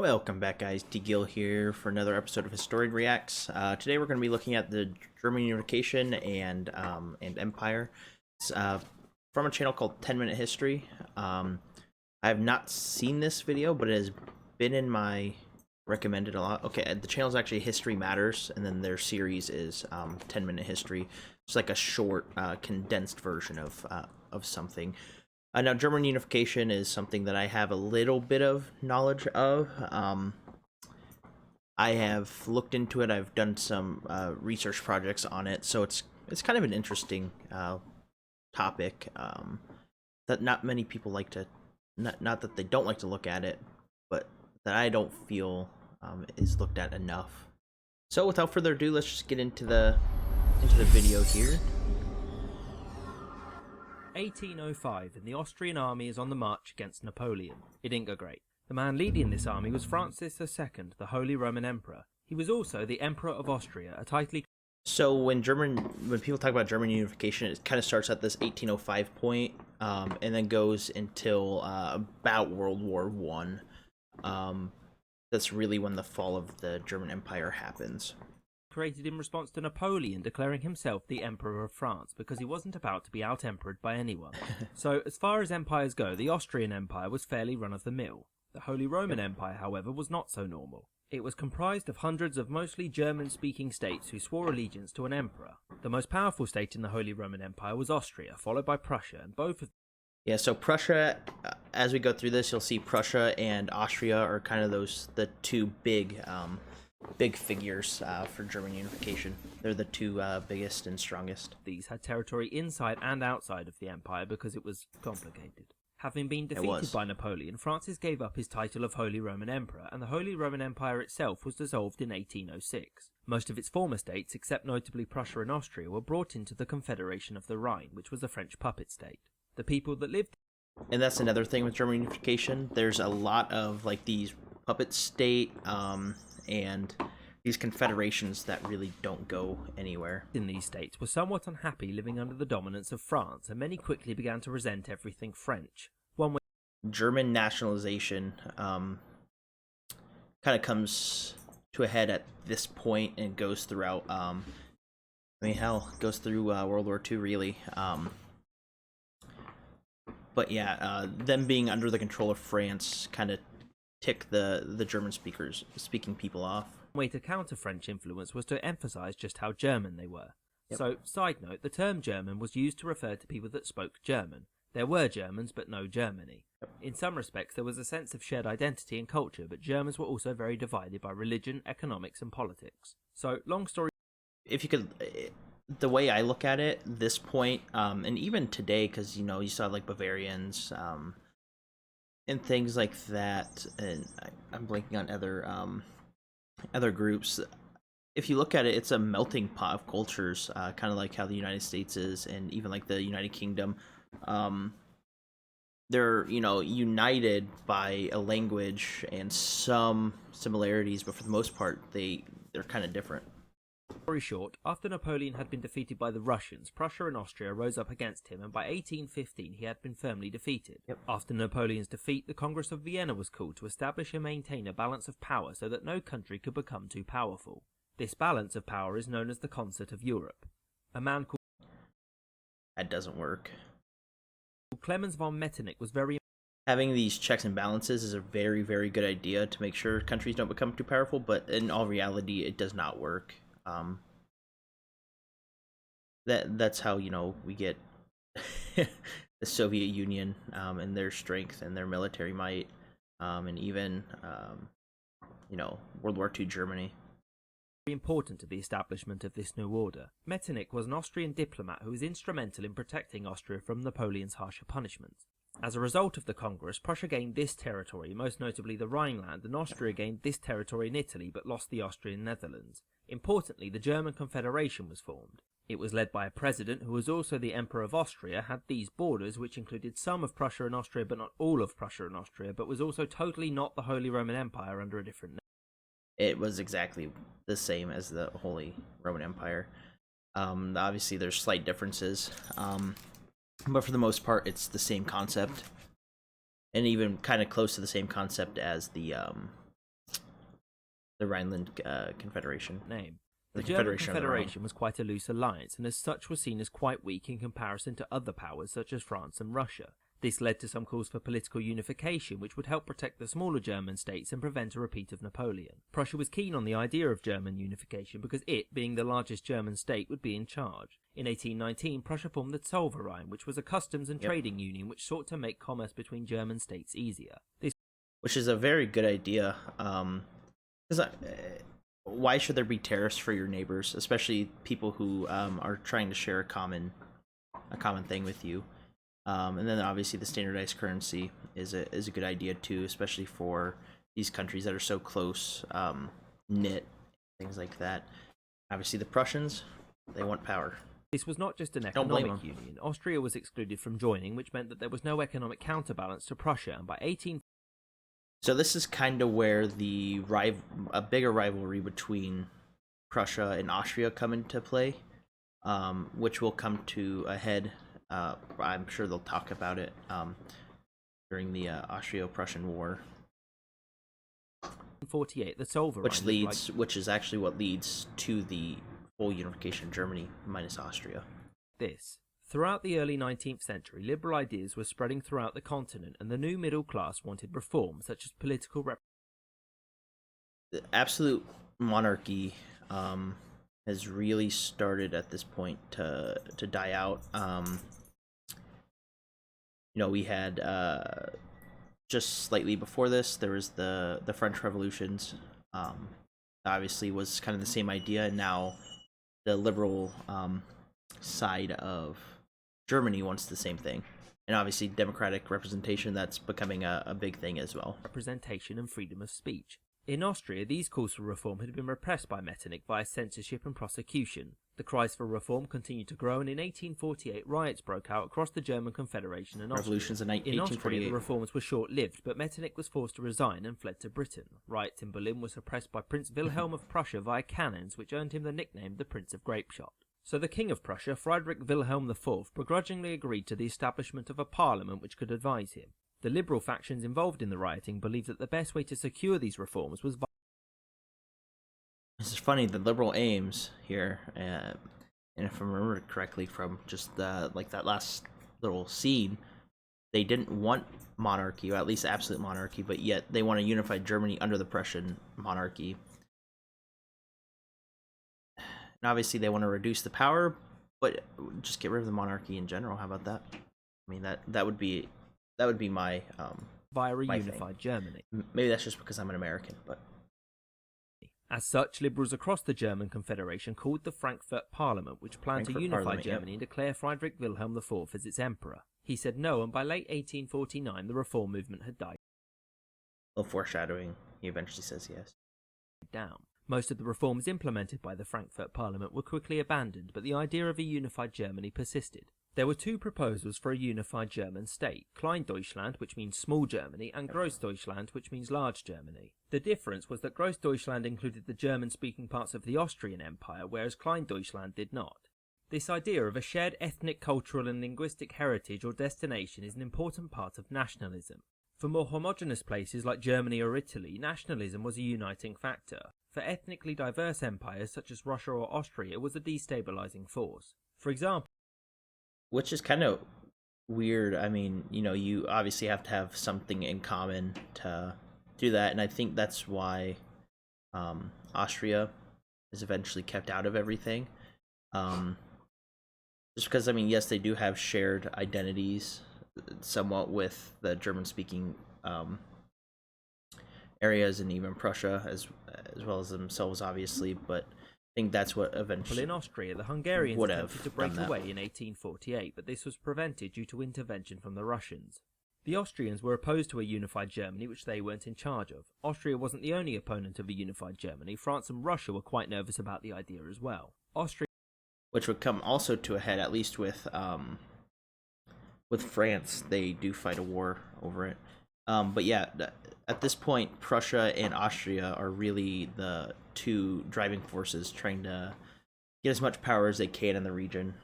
Welcome back, guys. D Gill here for another episode of Historian Reacts. Today we're going to be looking at the German Unification and Empire. It's from a channel called 10-Minute History. I have not seen this video, but it has been in my recommended a lot. Okay, the channel is actually History Matters, and then their series is 10-Minute History. It's like a short, condensed version of something. Now, German unification is something that I have a little bit of knowledge of. I have looked into it. I've done some research projects on it, so it's kind of an interesting topic that not many people like to. Not that they don't like to look at it, but that I don't feel is looked at enough. So, without further ado, let's just get into the video here. 1805, and the Austrian army is on the march against Napoleon. It didn't go great. The man leading this army was Francis II, the Holy Roman Emperor. He was also the Emperor of Austria, a title. So when people talk about German unification, it kind of starts at this 1805 point, and then goes until about World War One. That's really when the fall of the German Empire happens. Created in response to Napoleon declaring himself the Emperor of France because he wasn't about to be out-emperored by anyone. So, as far as empires go, the Austrian Empire was fairly run-of-the-mill. The Holy Roman Empire, however, was not so normal. It was comprised of hundreds of mostly German-speaking states who swore allegiance to an emperor. The most powerful state in the Holy Roman Empire was Austria, followed by Prussia, and both of... Yeah, so Prussia, as we go through this, you'll see Prussia and Austria are kind of the two big figures for German unification. They're the two biggest and strongest. These had territory inside and outside of the empire because it was complicated. Having been defeated by Napoleon, Francis gave up his title of Holy Roman Emperor, and the Holy Roman Empire itself was dissolved in 1806. Most of its former states, except notably Prussia and Austria, were brought into the Confederation of the Rhine, which was a French puppet state. The people that lived... And that's another thing with German unification. There's a lot of like these puppet state and these confederations that really don't go anywhere. In these states were somewhat unhappy living under the dominance of France, and many quickly began to resent everything French. German nationalization kind of comes to a head at this point and goes throughout, goes through World War II, really. But yeah, them being under the control of France kind of tick the German speaking people off. One way to counter French influence was to emphasize just how German they were. Yep. So, side note, the term German was used to refer to people that spoke German. There were Germans, but no Germany. Yep. In some respects, there was a sense of shared identity and culture, but Germans were also very divided by religion, economics, and politics. So, long story... If you could... The way I look at it, this point, and even today, because, you saw, like, Bavarians, and things like that, and I'm blanking on other groups. If you look at it, it's a melting pot of cultures, kind of like how the United States is, and even like the United Kingdom. They're united by a language and some similarities, but for the most part they're kind of different. Story short, after Napoleon had been defeated by the Russians, Prussia and Austria rose up against him, and by 1815 he had been firmly defeated. Yep. After Napoleon's defeat, the Congress of Vienna was called to establish and maintain a balance of power so that no country could become too powerful. This balance of power is known as the Concert of Europe. A man called... That doesn't work. Clemens von Metternich was very... Having these checks and balances is a very, very good idea to make sure countries don't become too powerful, but in all reality, it does not work. That's how we get the Soviet Union and their strength and their military might, and even World War II Germany. Very important to the establishment of this new order. Metternich was an Austrian diplomat who was instrumental in protecting Austria from Napoleon's harsher punishments. As a result of the Congress, Prussia gained this territory, most notably the Rhineland, and Austria gained this territory in Italy but lost the Austrian Netherlands. Importantly, the German Confederation was formed. It was led by a president who was also the Emperor of Austria, had these borders which included some of Prussia and Austria but not all of Prussia and Austria, but was also totally not the Holy Roman Empire under a different name. It was exactly the same as the Holy Roman Empire. Obviously there's slight differences. But for the most part, it's the same concept, and even kind of close to the same concept as the the Rhineland Confederation. name. The The German Confederation of the Rhine. Confederation was quite a loose alliance, and as such was seen as quite weak in comparison to other powers such as France and Russia. This led to some calls for political unification, which would help protect the smaller German states and prevent a repeat of Napoleon. Prussia was keen on the idea of German unification because it, being the largest German state, would be in charge. In 1819, Prussia formed the Zollverein, which was a customs and trading union which sought to make commerce between German states easier. Which is a very good idea. Why should there be tariffs for your neighbors, especially people who are trying to share a common thing with you? And then obviously the standardized currency is a good idea too, especially for these countries that are so close knit, things like that. Obviously the Prussians, they want power. This was not just an Don't blame economic them. union. Austria was excluded from joining, which meant that there was no economic counterbalance to Prussia, and by 18... So this is kind of where a bigger rivalry between Prussia and Austria come into play, which will come to a head. I'm sure they'll talk about it during the Austrio-Prussian War, 48, the Zollverein which is actually what leads to the full unification of Germany minus Austria. this. Throughout the early 19th century, liberal ideas were spreading throughout the continent, and the new middle class wanted reform, such as political The absolute monarchy has really started at this point to die out. We had just slightly before this, there was the French revolutions. Obviously was kind of the same idea, and now the liberal side of Germany wants the same thing. And obviously democratic representation, that's becoming a big thing as well. representation and freedom of speech. In Austria, these calls for reform had been repressed by Metternich via censorship and prosecution. The cries for reform continued to grow, and in 1848 riots broke out across the German Confederation and Austria. Revolutions in In Austria, 1848. the reforms were short-lived, but Metternich was forced to resign and fled to Britain. Riots in Berlin were suppressed by Prince Wilhelm of Prussia via cannons, which earned him the nickname the Prince of Grapeshot. So the King of Prussia, Friedrich Wilhelm IV, begrudgingly agreed to the establishment of a parliament which could advise him. The liberal factions involved in the rioting believed that the best way to secure these reforms was This is funny, the liberal aims here, and if I remember correctly from just that last little scene, they didn't want monarchy, or at least absolute monarchy, but yet they want to unify Germany under the Prussian monarchy. And obviously they want to reduce the power, but just get rid of the monarchy in general. How about that? I mean, that would be my via a my thing. unified Germany. Maybe that's just because I'm an American, but As such, liberals across the German Confederation called the Frankfurt Parliament, which planned to Frankfurt unify Parliament, yep. Germany and declare Friedrich Wilhelm IV as its emperor. He said no, and by late 1849 the reform movement had died a little foreshadowing. He eventually says yes. down. Most of the reforms implemented by the Frankfurt Parliament were quickly abandoned, but the idea of a unified Germany persisted. There were two proposals for a unified German state, Klein-Deutschland, which means small Germany, and Groß-Deutschland, which means large Germany. The difference was that Groß-Deutschland included the German-speaking parts of the Austrian Empire, whereas Klein-Deutschland did not. This idea of a shared ethnic, cultural and linguistic heritage or destination is an important part of nationalism. For more homogeneous places like Germany or Italy, nationalism was a uniting factor. For ethnically diverse empires such as Russia or Austria, it was a destabilizing force. For example, Which is kind of weird. I mean, you obviously have to have something in common to do that, and I think that's why Austria is eventually kept out of everything. Just because, I mean, yes, they do have shared identities somewhat with the German-speaking areas, and even Prussia as well as themselves, obviously, but I think that's what eventually in Austria, the Hungarians would attempted have to break done that. away in 1848, but this was prevented due to intervention from the Russians. The Austrians were opposed to a unified Germany, which they weren't in charge of. Austria wasn't the only opponent of a unified Germany. France and Russia were quite nervous about the idea as well. Austria which would come also to a head, at least with France. They do fight a war over it. But yeah, at this point, Prussia and Austria are really the two driving forces trying to get as much power as they can in the region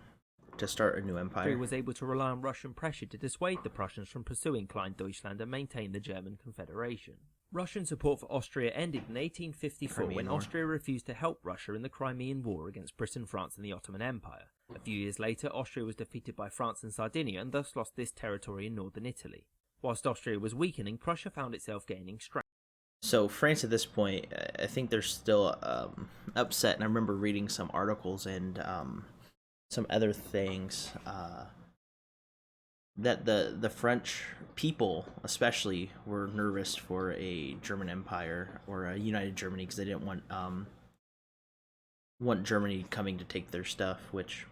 to start a new empire. was able to rely on Russian pressure to dissuade the Prussians from pursuing Klein-Deutschland and maintain the German Confederation. Russian support for Austria ended in 1854 when Crimean War. Austria refused to help Russia in the Crimean War against Britain, France and the Ottoman Empire. A few years later, Austria was defeated by France in Sardinia and thus lost this territory in northern Italy. Whilst Austria was weakening, Prussia found itself gaining strength. So France at this point, I think they're still upset, and I remember reading some articles and some other things that the French people especially were nervous for a German Empire or a united Germany because they didn't want Germany coming to take their stuff, which,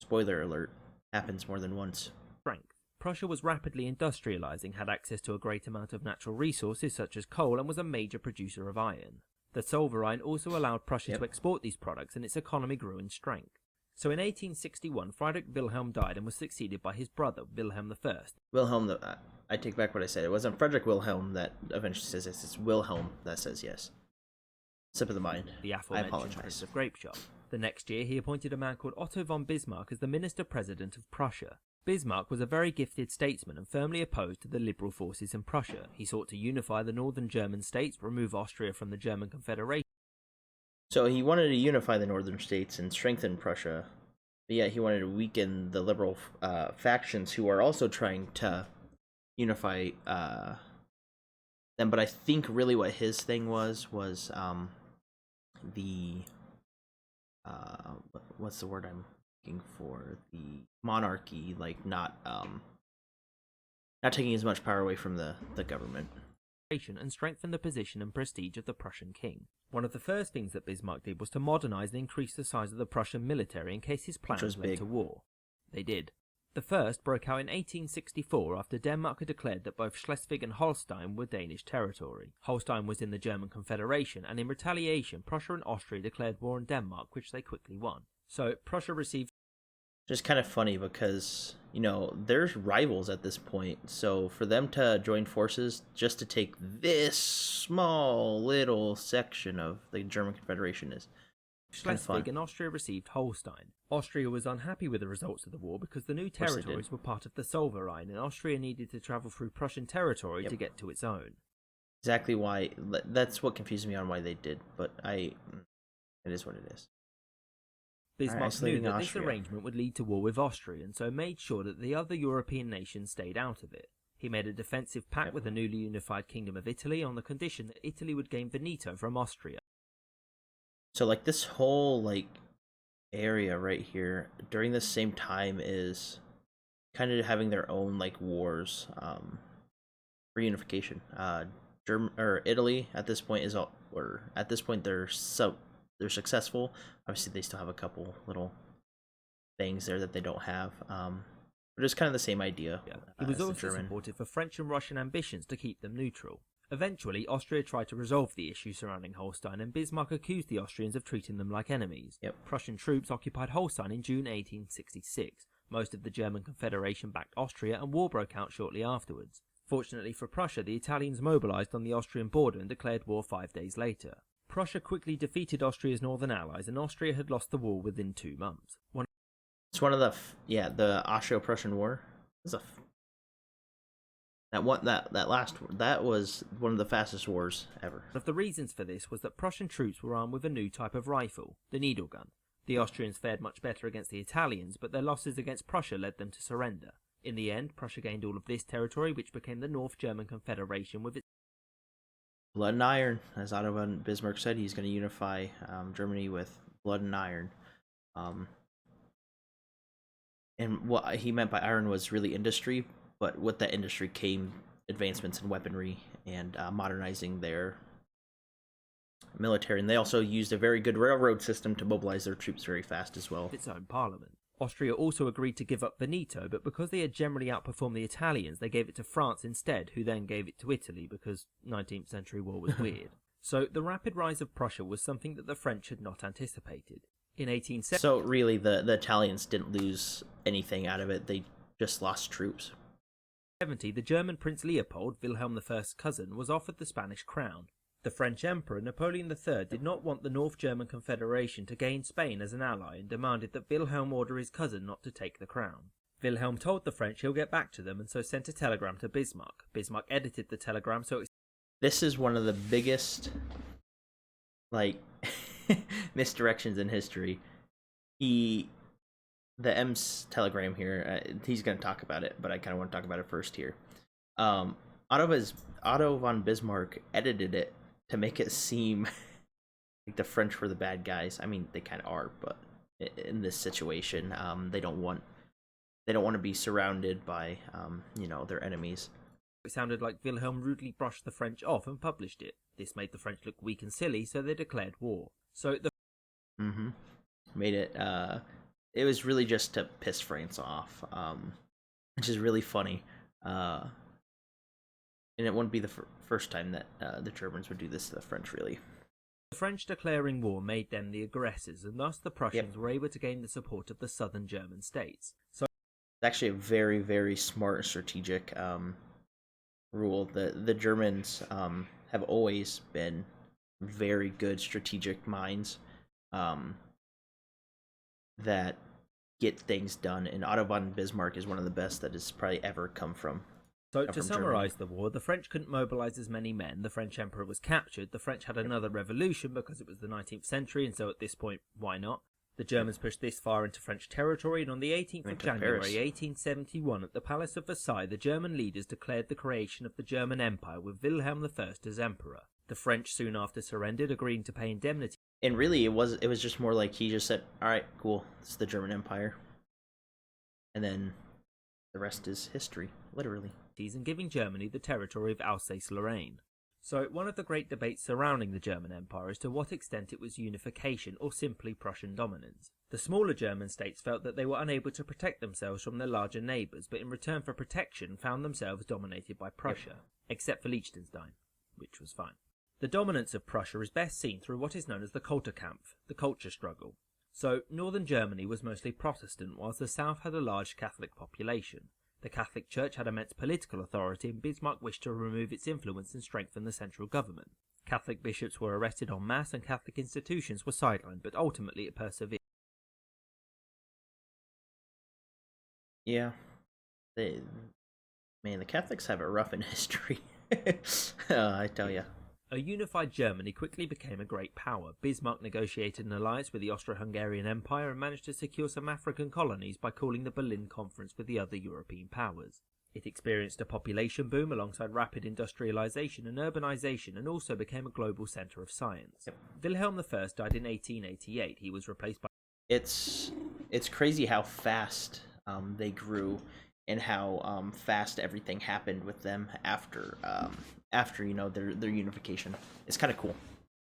spoiler alert, happens more than once. Prussia was rapidly industrializing, had access to a great amount of natural resources such as coal, and was a major producer of iron. The Zollverein also allowed Prussia to export these products, and its economy grew in strength. So in 1861, Friedrich Wilhelm died and was succeeded by his brother, Wilhelm I. I take back what I said. It wasn't Frederick Wilhelm that eventually says yes. It's Wilhelm that says yes. Slip of the mind. The aforementioned Prince of Grapeshot. The next year, he appointed a man called Otto von Bismarck as the Minister-President of Prussia. Bismarck was a very gifted statesman and firmly opposed to the liberal forces in Prussia. He sought to unify the northern German states, remove Austria from the German Confederation. So he wanted to unify the northern states and strengthen Prussia, but yet he wanted to weaken the liberal factions who are also trying to unify them. But I think really what his thing was the what's the word I'm looking for? The monarchy, like not taking as much power away from the government. And strengthen the position and prestige of the Prussian king. One of the first things that Bismarck did was to modernize and increase the size of the Prussian military in case his plans led to war. They did. The first broke out in 1864 after Denmark had declared that both Schleswig and Holstein were Danish territory. Holstein was in the German Confederation, and in retaliation Prussia and Austria declared war on Denmark, which they quickly won. So Prussia received... Just kind of funny because, there's rivals at this point, so for them to join forces just to take this small little section of the German Confederation is Schleswig and Austria received Holstein. Austria was unhappy with the results of the war because the new territories were part of the Zollverein, and Austria needed to travel through Prussian territory to get to its own. Exactly why. That's what confused me on why they did, but it is what it is. Bismarck knew that this arrangement would lead to war with Austria, and so made sure that the other European nations stayed out of it. He made a defensive pact with the newly unified Kingdom of Italy on the condition that Italy would gain veto from Austria. So, this whole, area right here, during the same time is kind of having their own, wars, for unification. Italy, at this point, they're successful. Obviously, they still have a couple little things there that they don't have. But it's kind of the same idea. He was also supportive of French and Russian ambitions to keep them neutral. Eventually, Austria tried to resolve the issue surrounding Holstein, and Bismarck accused the Austrians of treating them like enemies. Prussian troops occupied Holstein in June 1866. Most of the German Confederation backed Austria, and war broke out shortly afterwards. Fortunately for Prussia, the Italians mobilized on the Austrian border and declared war 5 days later. Prussia quickly defeated Austria's northern allies, and Austria had lost the war within 2 months. It's one of the Austro-Prussian War. That was one of the fastest wars ever. One of the reasons for this was that Prussian troops were armed with a new type of rifle, the needle gun. The Austrians fared much better against the Italians, but their losses against Prussia led them to surrender. In the end, Prussia gained all of this territory, which became the North German Confederation with its blood and iron. As Otto von Bismarck said, he's going to unify Germany with blood and iron. And what he meant by iron was really industry, but with that industry came advancements in weaponry and modernizing their military. And they also used a very good railroad system to mobilize their troops very fast as well. Its own parliament. Austria also agreed to give up Veneto, but because they had generally outperformed the Italians, they gave it to France instead, who then gave it to Italy because 19th century war was weird. So the rapid rise of Prussia was something that the French had not anticipated. In 1870, so really the Italians didn't lose anything out of it, they just lost troops. The German Prince Leopold, Wilhelm I's cousin, was offered the Spanish crown. The French Emperor Napoleon III did not want the North German Confederation to gain Spain as an ally and demanded that Wilhelm order his cousin not to take the crown. Wilhelm told the French he'll get back to them and so sent a telegram to Bismarck. Bismarck edited the telegram so it this is one of the biggest, like, misdirections in history. The M's telegram here, he's going to talk about it, but I kind of want to talk about it first here. Otto von Bismarck edited it to make it seem like the French were the bad guys. I mean, they kind of are, but in this situation, they don't want to be surrounded by their enemies. It sounded like Wilhelm rudely brushed the French off and published it. This made the French look weak and silly, so they declared war. So the made it. It was really just to piss France off, which is really funny. And it wouldn't be the first time that the Germans would do this to the French, really. The French declaring war made them the aggressors, and thus the Prussians were able to gain the support of the southern German states. So it's actually a very, very smart and strategic rule. The Germans have always been very good strategic minds that get things done, and Otto von Bismarck is one of the best that has probably ever come from. So to summarise the war, the French couldn't mobilise as many men, the French emperor was captured, the French had another revolution because it was the 19th century, and so at this point, why not? The Germans pushed this far into French territory, and on the 18th of January 1871, at the Palace of Versailles, the German leaders declared the creation of the German Empire with Wilhelm I as emperor. The French soon after surrendered, agreeing to pay indemnity. And really, it was just more like he just said, "All right, cool, this is the German Empire," and then the rest is history, literally. And giving Germany the territory of Alsace-Lorraine. So, one of the great debates surrounding the German Empire is to what extent it was unification or simply Prussian dominance. The smaller German states felt that they were unable to protect themselves from their larger neighbours, but in return for protection found themselves dominated by Prussia, except for Liechtenstein, which was fine. The dominance of Prussia is best seen through what is known as the Kulturkampf, the culture struggle. So, northern Germany was mostly Protestant, whilst the south had a large Catholic population. The Catholic Church had immense political authority, and Bismarck wished to remove its influence and strengthen the central government. Catholic bishops were arrested en masse, and Catholic institutions were sidelined, but ultimately it persevered. Yeah. The Catholics have it rough in history. I tell you. A unified Germany quickly became a great power. Bismarck negotiated an alliance with the Austro-Hungarian Empire and managed to secure some African colonies by calling the Berlin Conference with the other European powers. It experienced a population boom alongside rapid industrialization and urbanization, and also became a global center of science. Yep. Wilhelm I died in 1888. He was replaced by... It's crazy how fast they grew, and how fast everything happened with them after their unification. It's kind of cool.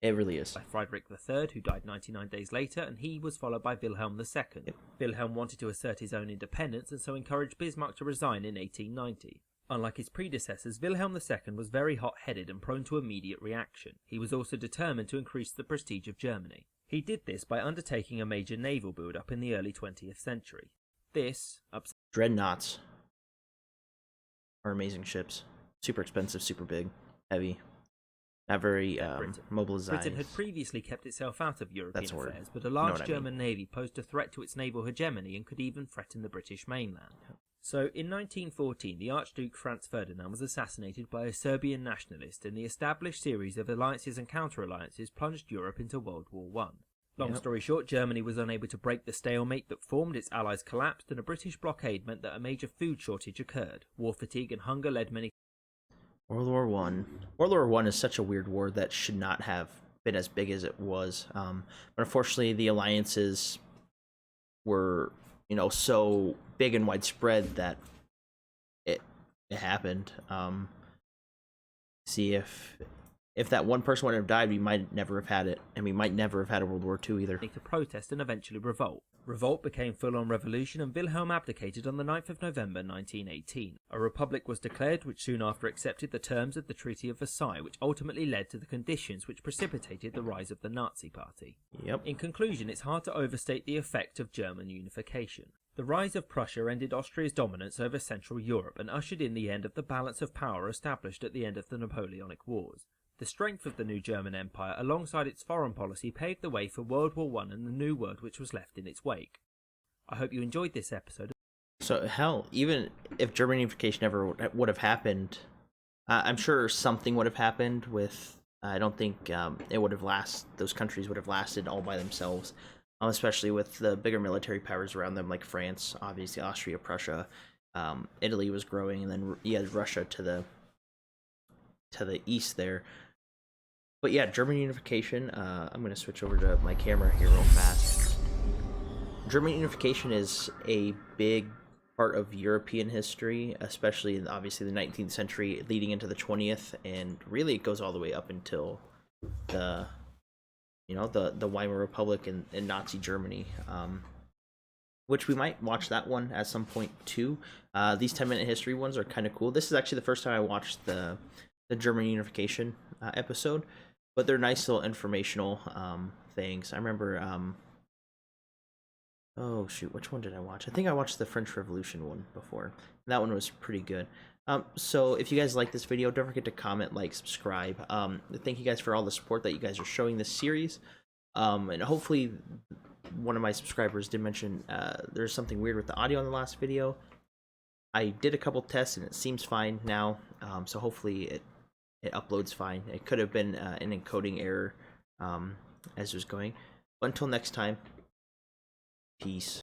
It really is. By Friedrich III, who died 99 days later, and he was followed by Wilhelm II. Yep. Wilhelm wanted to assert his own independence, and so encouraged Bismarck to resign in 1890. Unlike his predecessors, Wilhelm II was very hot-headed and prone to immediate reaction. He was also determined to increase the prestige of Germany. He did this by undertaking a major naval build-up in the early 20th century. This upset... Dreadnoughts are amazing ships. Super expensive, super big, heavy. Not very mobilized. Britain had previously kept itself out of European affairs, but a large German navy posed a threat to its naval hegemony and could even threaten the British mainland. So, in 1914, the Archduke Franz Ferdinand was assassinated by a Serbian nationalist, and the established series of alliances and counter-alliances plunged Europe into World War I. Long story short, Germany was unable to break the stalemate that formed, its allies collapsed, and a British blockade meant that a major food shortage occurred. War fatigue and hunger led many... World War I. World War I is such a weird war that should not have been as big as it was. But unfortunately, the alliances were, so big and widespread that it happened. See, if that one person would have died, we might never have had it, and we might never have had a World War II either. To protest and eventually revolt. Revolt became full-on revolution, and Wilhelm abdicated on the 9th of November 1918. A republic was declared, which soon after accepted the terms of the Treaty of Versailles, which ultimately led to the conditions which precipitated the rise of the Nazi Party. Yep. In conclusion, it's hard to overstate the effect of German unification. The rise of Prussia ended Austria's dominance over Central Europe and ushered in the end of the balance of power established at the end of the Napoleonic Wars. The strength of the new German Empire, alongside its foreign policy, paved the way for World War I and the new world which was left in its wake. I hope you enjoyed this episode. So, hell, even if German unification never would have happened, I'm sure something would have happened with. I don't think it would have those countries would have lasted all by themselves, especially with the bigger military powers around them, like France, obviously Austria-Prussia. Italy was growing, and then you had Russia to the east there. But yeah, German unification. I'm gonna switch over to my camera here real fast. German unification is a big part of European history, especially in obviously the 19th century, leading into the 20th, and really it goes all the way up until the the Weimar Republic and Nazi Germany. Which we might watch that one at some point too. These 10-minute history ones are kind of cool. This is actually the first time I watched the German unification episode, but they're nice little informational things. I remember oh shoot, which one did I watch? I think I watched the French Revolution one before. That one was pretty good. So if you guys like this video, don't forget to comment, like, subscribe. Thank you guys for all the support that you guys are showing this series. And hopefully one of my subscribers did mention there's something weird with the audio in the last video. I did a couple tests and it seems fine now. So hopefully it uploads fine. It could have been an encoding error as it was going. But until next time, peace.